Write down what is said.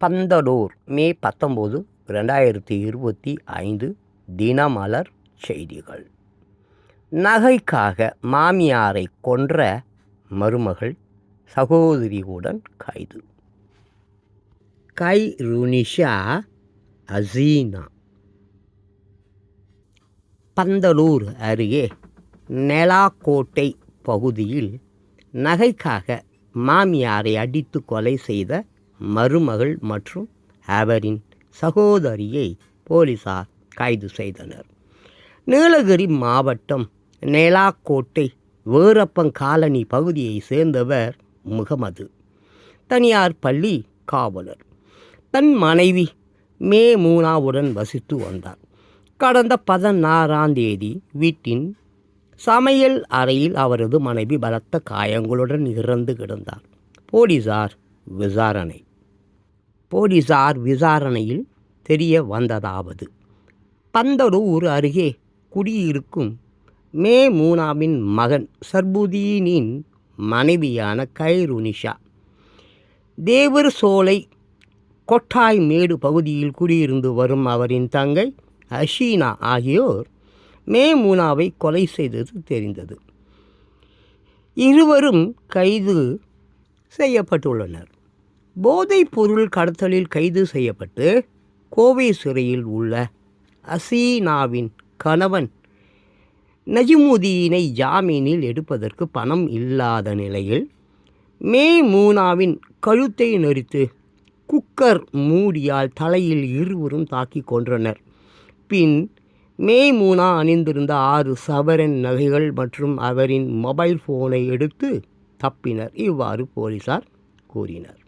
பந்தலூர் மே 19, 2025 தினமலர் செய்திகள். நகைக்காக மாமியாரை கொன்ற மருமகள் சகோதரியுடன் கைது. கைருனிஷா அசீனா. பந்தலூர் அருகே நெலாக்கோட்டை பகுதியில் நகைக்காக மாமியாரை அடித்து கொலை செய்த மருமகள் மற்றும் அவரின் சகோதரியை போலீசார் கைது செய்தனர். நீலகிரி மாவட்டம் நெலாக்கோட்டை வீரப்பன் காலனி பகுதியை சேர்ந்தவர் முகமது. தனியார் பள்ளி காவலர். தன் மனைவி மேமூனாவுடன் வசித்து வந்தார். கடந்த 16ஆம் தேதி வீட்டின் சமையல் அறையில் அவரது மனைவி பலத்த காயங்களுடன் இறந்து கிடந்தார். போலீசார் விசாரணையில் தெரிய வந்ததாவது, பந்தலூர் அருகே குடியிருக்கும் மேமூனாவின் மகன் சர்புதீனின் மனைவியான கைருனிஷா தேவர் சோலை கொட்டாய்மேடு பகுதியில் குடியிருந்து வரும் அவரின் தங்கை அஷீனா ஆகியோர் மேமூனாவை கொலை செய்தது தெரிந்தது. இருவரும் கைது செய்யப்பட்டுள்ளனர். போதைப் பொருள் கடத்தலில் கைது செய்யப்பட்டு கோவை சிறையில் உள்ள அசீனாவின் கணவன் நஜிமுதீனை ஜாமீனில் எடுப்பதற்கு பணம் இல்லாத நிலையில் மேமூனாவின் கழுத்தை நெரித்து குக்கர் மூடியால் தலையில் இருவரும் தாக்கி கொன்றனர். பின் மேமூனா அணிந்திருந்த 6 சவரன் நகைகள் மற்றும் அவரின் மொபைல் போனை எடுத்து தப்பினர். இவ்வாறு போலீசார் கூறினர்.